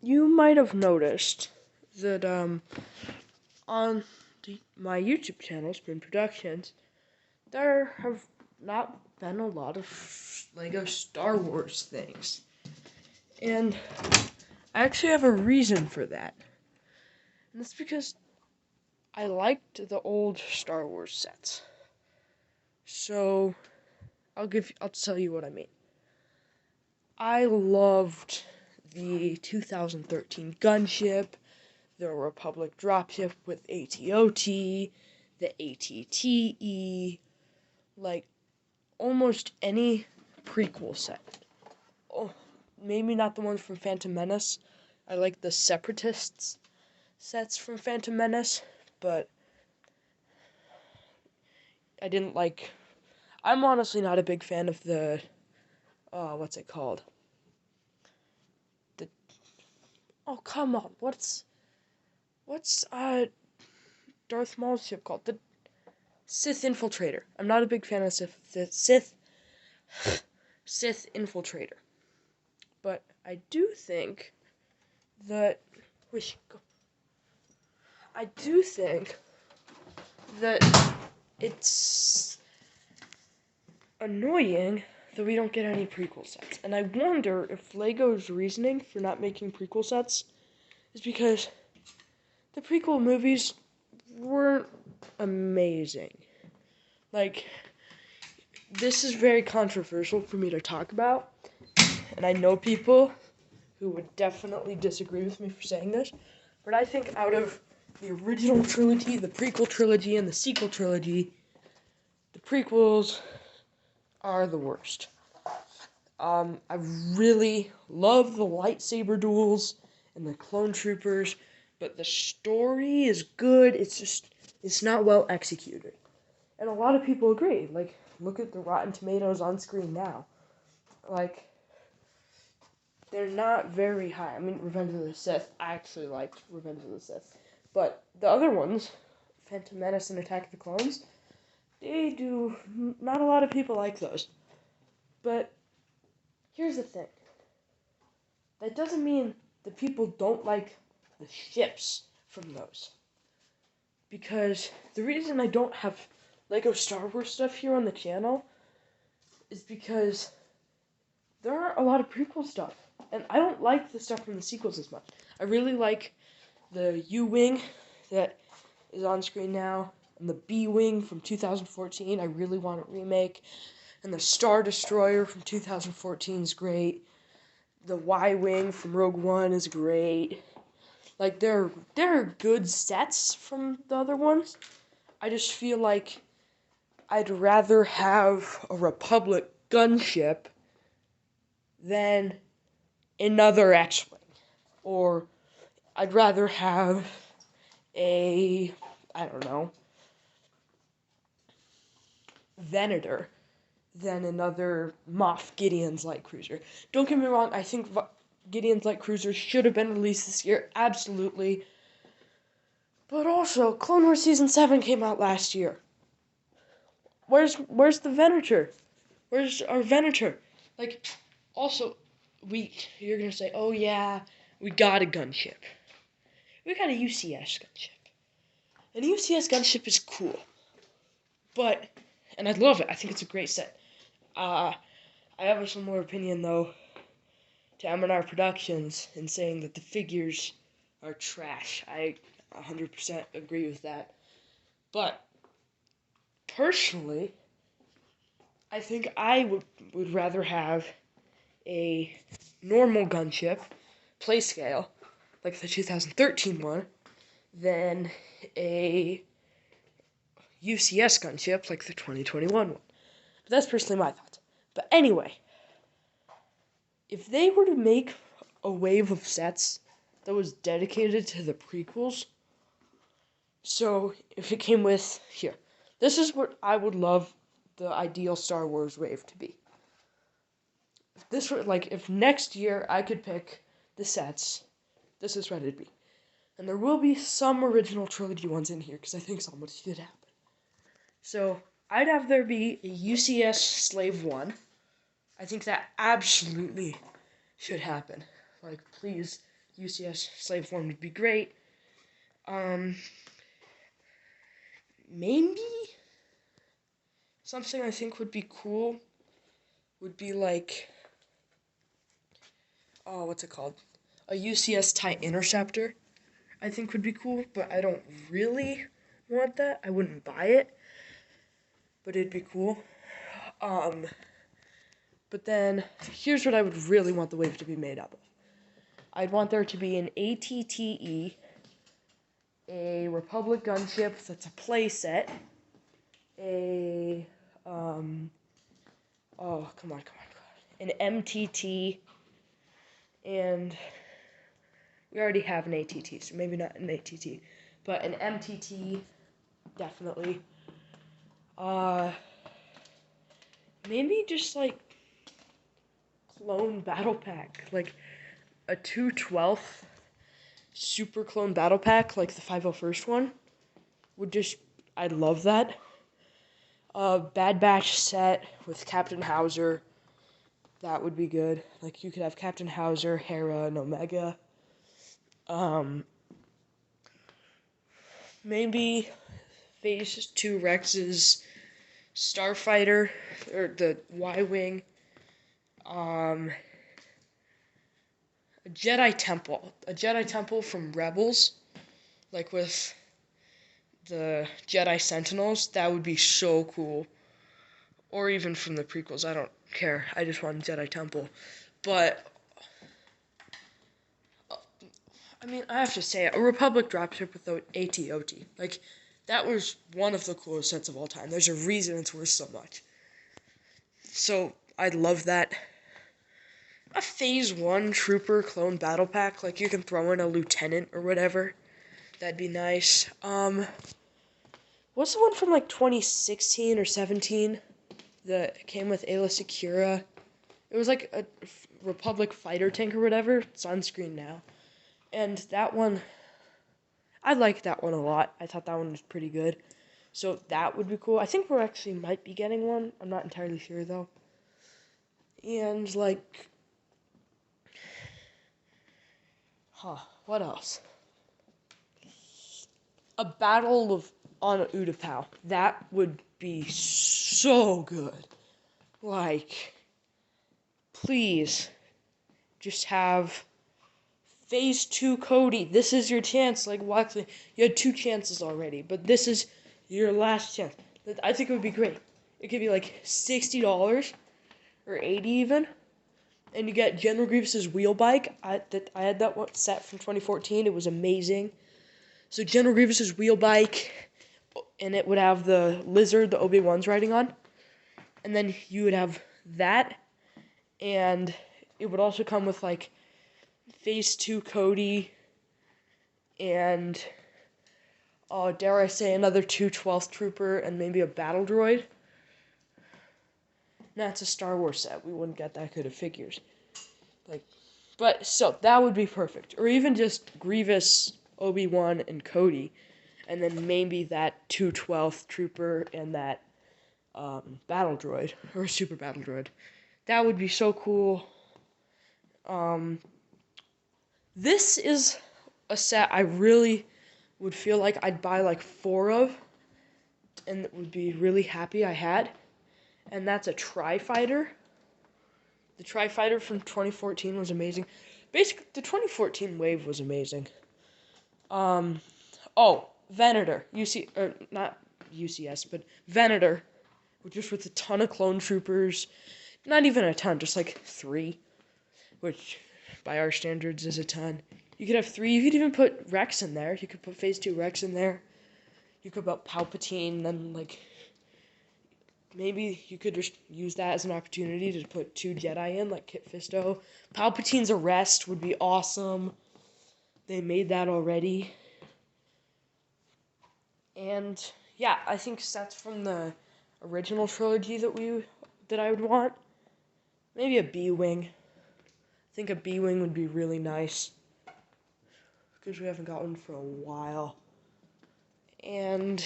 you might have noticed that on my YouTube channel, Spin Productions, there have not been a lot of Lego Star Wars things. And I actually have a reason for that. And that's because I liked the old Star Wars sets. So, I'll tell you what I mean. I loved the 2013 gunship, the Republic dropship with ATOT, the ATTE, like almost any prequel set. Oh, maybe not the ones from Phantom Menace. I like the Separatists sets from Phantom Menace, but I'm honestly not a big fan of the, what's it called? Oh, come on, what's Darth Maul's ship called? The Sith Infiltrator. I'm not a big fan of Sith Infiltrator. But I do think that it's annoying that we don't get any prequel sets. And I wonder if Lego's reasoning for not making prequel sets is because the prequel movies weren't amazing. Like, this is very controversial for me to talk about, and I know people who would definitely disagree with me for saying this, but I think out of the original trilogy, the prequel trilogy, and the sequel trilogy, the prequels are the worst. I really love the lightsaber duels and the clone troopers, but the story is good, it's not well executed. And a lot of people agree. Like, look at the Rotten Tomatoes on screen now. Like, they're not very high. I mean, Revenge of the Sith, I actually liked Revenge of the Sith. But the other ones, Phantom Menace and Attack of the Clones, not a lot of people like those. But here's the thing. That doesn't mean that people don't like the ships from those. Because the reason I don't have Lego Star Wars stuff here on the channel is because there aren't a lot of prequel stuff. And I don't like the stuff from the sequels as much. I really like the U-Wing that is on screen now, and the B-Wing from 2014, I really want a remake. And the Star Destroyer from 2014 is great. The Y-Wing from Rogue One is great. Like, there are good sets from the other ones. I just feel like I'd rather have a Republic gunship than another X-Wing. Or I'd rather have Venator than another Moff Gideon's light cruiser. Don't get me wrong, I think Gideon's light cruiser should have been released this year, absolutely. But also, Clone Wars Season 7 came out last year. Where's the Venator? Where's our Venator? Like, also, you're gonna say, oh yeah, we got a gunship. We got a UCS gunship. And a UCS gunship is cool. And I love it. I think it's a great set. I have a similar opinion, though, to M&R Productions in saying that the figures are trash. I 100% agree with that. But, personally, I think I would rather have a normal gunship, play scale, like the 2013 one, than a UCS gunship like the 2021 one. But that's personally my thoughts. But anyway, if they were to make a wave of sets that was dedicated to the prequels, so if it came with, this is what I would love the ideal Star Wars wave to be. If next year I could pick the sets, this is what it'd be. And there will be some original trilogy ones in here, because I think someone should happen. So, I'd have there be a UCS Slave 1. I think that absolutely should happen. Like, please UCS slave form would be great. Maybe something I think would be cool would be like, oh, what's it called? A UCS TIE interceptor, I think would be cool, but I don't really want that. I wouldn't buy it, but it'd be cool. But then, here's what I would really want the wave to be made up of. I'd want there to be an ATTE, a Republic gunship that's a playset, an MTT, and we already have an ATT, so maybe not an ATT, but an MTT, definitely. Maybe just like clone battle pack, like a 2/12 super clone battle pack, like the 501st one, I'd love that. Bad Batch set with Captain Hauser, that would be good. Like, you could have Captain Hauser, Hera, and Omega. Maybe Phase 2 Rex's Starfighter, or the Y-Wing. A Jedi Temple from Rebels, like with the Jedi Sentinels. That would be so cool. Or even from the prequels, I don't care. I just want a Jedi Temple. But, I mean, I have to say, a Republic dropship with the AT-OT. Like, that was one of the coolest sets of all time. There's a reason it's worth so much. So, I'd love that. A Phase 1 Trooper clone battle pack. Like, you can throw in a lieutenant or whatever. That'd be nice. What's the one from, like, 2016 or 17 that came with Ayla Secura? It was like a Republic fighter tank or whatever. It's on screen now. And that one, I like that one a lot. I thought that one was pretty good. So that would be cool. I think we actually might be getting one. I'm not entirely sure, though. And, like, what else? A battle on Utapau. That would be so good. Like, please, just have Phase 2 Cody. This is your chance. Like, well, actually, you had 2 chances already, but this is your last chance. I think it would be great. It could be like $60 or $80 even, and you get General Grievous's wheel bike. I had that one set from 2014. It was amazing. So General Grievous's wheel bike, and it would have the lizard that Obi-Wan's riding on, and then you would have that, and it would also come with like Phase 2 Cody, and, dare I say, another 2/12th Trooper, and maybe a battle droid. That's a Star Wars set. We wouldn't get that good of figures. Like, but so that would be perfect. Or even just Grievous, Obi-Wan, and Cody, and then maybe that 2/12th Trooper and that battle droid, or super battle droid. That would be so cool. This is a set I really would feel like I'd buy like 4 of, and would be really happy I had. And that's a Tri-Fighter. The Tri-Fighter from 2014 was amazing. Basically, the 2014 wave was amazing. Venator. Not UCS, but Venator. Just with a ton of clone troopers. Not even a ton, just like 3. Which, by our standards, is a ton. You could have 3. You could even put Rex in there. You could put Phase 2 Rex in there. You could put Palpatine, then, like, maybe you could just use that as an opportunity to put 2 Jedi in, like Kit Fisto. Palpatine's arrest would be awesome. They made that already. And, yeah, I think sets from the original trilogy that I would want. Maybe a B-Wing. I think a B-Wing would be really nice, because we haven't got one for a while. And,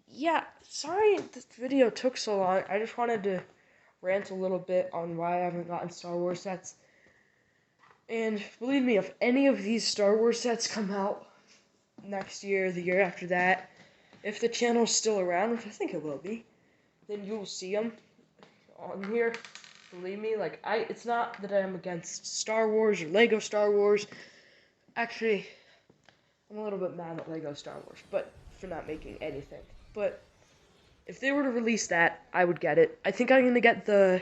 yeah, sorry this video took so long. I just wanted to rant a little bit on why I haven't gotten Star Wars sets. And believe me, if any of these Star Wars sets come out next year, the year after that, if the channel's still around, which I think it will be, then you'll see them on here. Believe me, it's not that I'm against Star Wars or Lego Star Wars. Actually, I'm a little bit mad at Lego Star Wars, but for not making anything. But if they were to release that, I would get it. I think I'm gonna get the.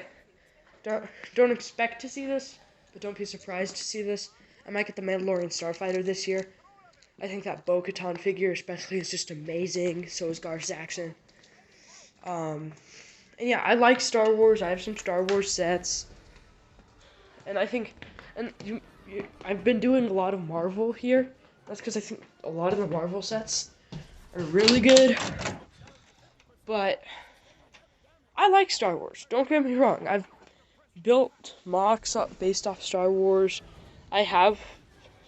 Don't expect to see this, but don't be surprised to see this. I might get the Mandalorian Starfighter this year. I think that Bo-Katan figure, especially, is just amazing. So is Gar Saxon. And yeah, I like Star Wars. I have some Star Wars sets, and I think, I've been doing a lot of Marvel here. That's because I think a lot of the Marvel sets are really good. But I like Star Wars. Don't get me wrong. I've built mocks up based off Star Wars. I have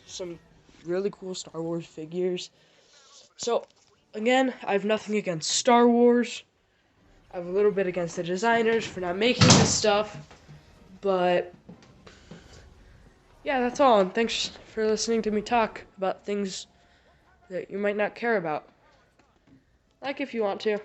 some really cool Star Wars figures. So, again, I have nothing against Star Wars. I have a little bit against the designers for not making this stuff. But, yeah, that's all. And thanks for listening to me talk about things that you might not care about. Like if you want to.